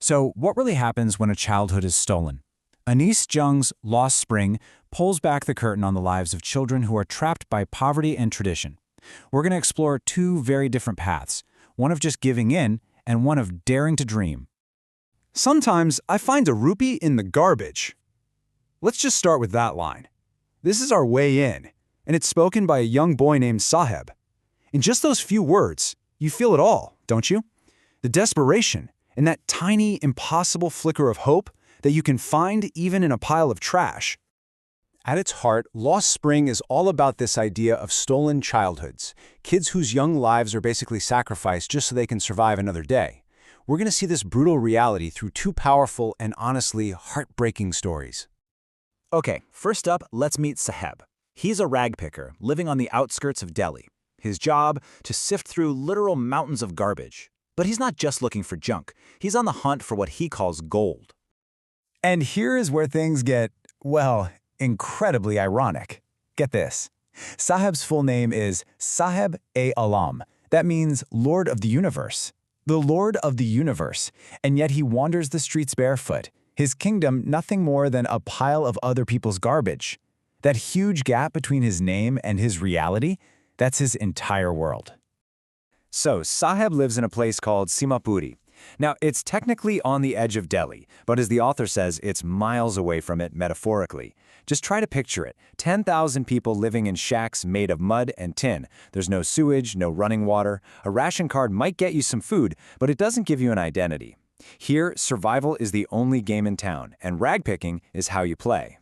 So, what really happens when a childhood is stolen? Anis Jung's Lost Spring pulls back the curtain on the lives of children who are trapped by poverty and tradition. We're going to explore two very different paths, one of just giving in and one of daring to dream. Sometimes I find a rupee in the garbage. Let's just start with that line. This is our way in, and it's spoken by a young boy named Saheb. In just those few words, you feel it all, don't you? The desperation and that tiny, impossible flicker of hope that you can find even in a pile of trash. At its heart, Lost Spring is all about this idea of stolen childhoods, kids whose young lives are basically sacrificed just so they can survive another day. We're going to see this brutal reality through two powerful and honestly heartbreaking stories. Okay, first up, let's meet Saheb. He's a rag picker living on the outskirts of Delhi. His job, to sift through literal mountains of garbage. But he's not just looking for junk. He's on the hunt for what he calls gold. And here is where things get, well, incredibly ironic. Get this. Saheb's full name is Saheb-e-Alam. That means Lord of the Universe. The Lord of the Universe. And yet he wanders the streets barefoot. His kingdom nothing more than a pile of other people's garbage. That huge gap between his name and his reality, that's his entire world. So, Saheb lives in a place called Simapuri. Now, it's technically on the edge of Delhi, but as the author says, it's miles away from it metaphorically. Just try to picture it. 10,000 people living in shacks made of mud and tin. There's no sewage, no running water. A ration card might get you some food, but it doesn't give you an identity. Here, survival is the only game in town, and rag picking is how you play.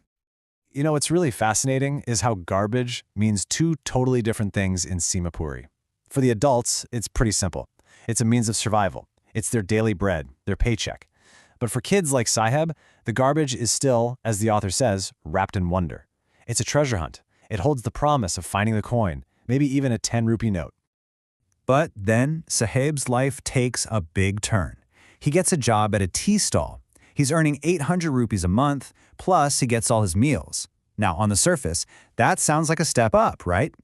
You know, what's really fascinating is how garbage means two totally different things in Simapuri. For the adults, it's pretty simple. It's a means of survival. It's their daily bread, their paycheck. But for kids like Saheb, the garbage is still, as the author says, wrapped in wonder. It's a treasure hunt. It holds the promise of finding the coin, maybe even a 10-rupee note. But then Saheb's life takes a big turn. He gets a job at a tea stall. He's earning 800 rupees a month, plus he gets all his meals. Now, on the surface, that sounds like a step up, right?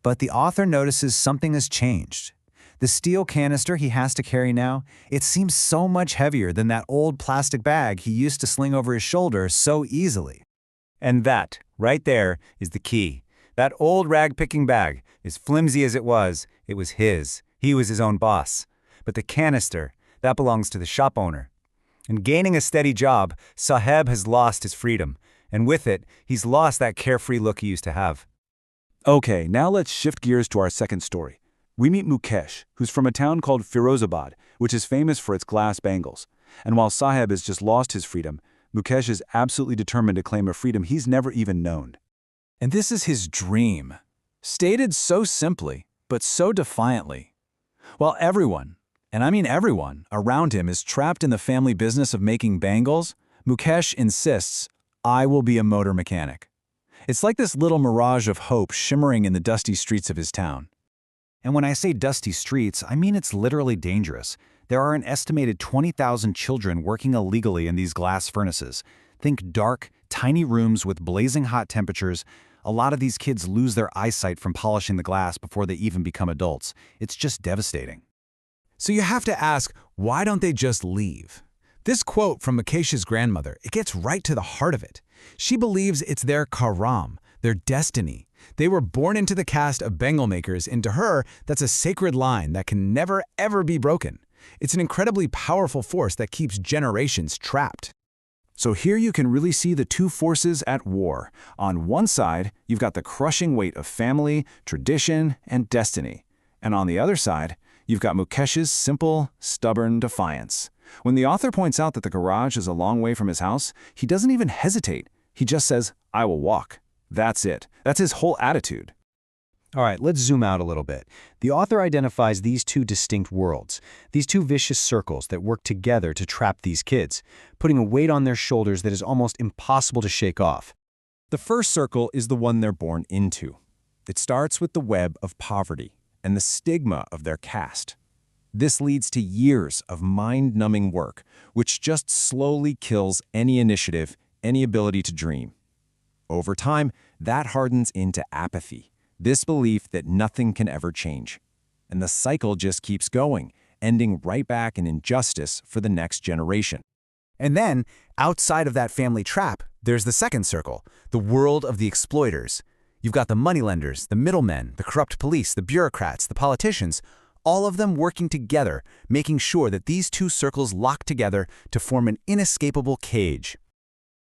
But the author notices something has changed. The steel canister he has to carry now, it seems so much heavier than that old plastic bag he used to sling over his shoulder so easily. And that, right there, is the key. That old rag-picking bag, as flimsy as it was his. He was his own boss. But the canister, that belongs to the shop owner. In gaining a steady job, Saheb has lost his freedom. And with it, he's lost that carefree look he used to have. Okay, now let's shift gears to our second story. We meet Mukesh, who's from a town called Firozabad, which is famous for its glass bangles. And while Saheb has just lost his freedom, Mukesh is absolutely determined to claim a freedom he's never even known. And this is his dream, stated so simply, but so defiantly. While everyone, and I mean everyone, around him is trapped in the family business of making bangles, Mukesh insists, "I will be a motor mechanic." It's like this little mirage of hope shimmering in the dusty streets of his town. And when I say dusty streets, I mean it's literally dangerous. There are an estimated 20,000 children working illegally in these glass furnaces. Think dark, tiny rooms with blazing hot temperatures. A lot of these kids lose their eyesight from polishing the glass before they even become adults. It's just devastating. So you have to ask, why don't they just leave? This quote from Mukesh's grandmother, it gets right to the heart of it. She believes it's their karam, their destiny. They were born into the caste of bangle makers, and to her, that's a sacred line that can never, ever be broken. It's an incredibly powerful force that keeps generations trapped. So here you can really see the two forces at war. On one side, you've got the crushing weight of family, tradition, and destiny. And on the other side, you've got Mukesh's simple, stubborn defiance. When the author points out that the garage is a long way from his house, he doesn't even hesitate. He just says, "I will walk." That's it. That's his whole attitude. All right, let's zoom out a little bit. The author identifies these two distinct worlds, these two vicious circles that work together to trap these kids, putting a weight on their shoulders that is almost impossible to shake off. The first circle is the one they're born into. It starts with the web of poverty and the stigma of their caste. This leads to years of mind-numbing work, which just slowly kills any initiative, any ability to dream. Over time, that hardens into apathy, this belief that nothing can ever change. And the cycle just keeps going. ending right back in injustice for the next generation. And then, outside of that family trap, there's the second circle, the world of the exploiters. You've got the moneylenders, the middlemen, the corrupt police, the bureaucrats, the politicians, all of them working together, making sure that these two circles lock together to form an inescapable cage.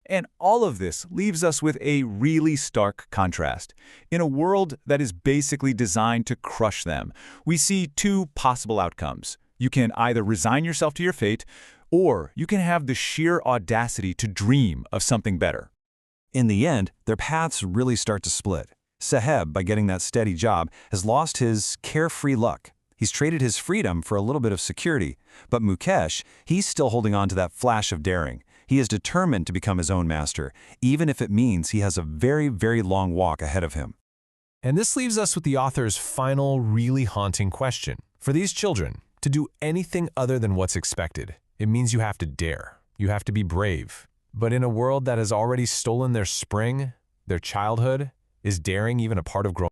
And all of this leaves us with a really stark contrast. In a world that is basically designed to crush them, we see two possible outcomes. You can either resign yourself to your fate, or you can have the sheer audacity to dream of something better. In the end, their paths really start to split. Saheb, by getting that steady job, has lost his carefree luck. He's traded his freedom for a little bit of security. But Mukesh, he's still holding on to that flash of daring. He is determined to become his own master, even if it means he has a very, very long walk ahead of him. And this leaves us with the author's final, really haunting question. For these children, to do anything other than what's expected, it means you have to dare. You have to be brave. But in a world that has already stolen their spring, their childhood, is daring even a part of growing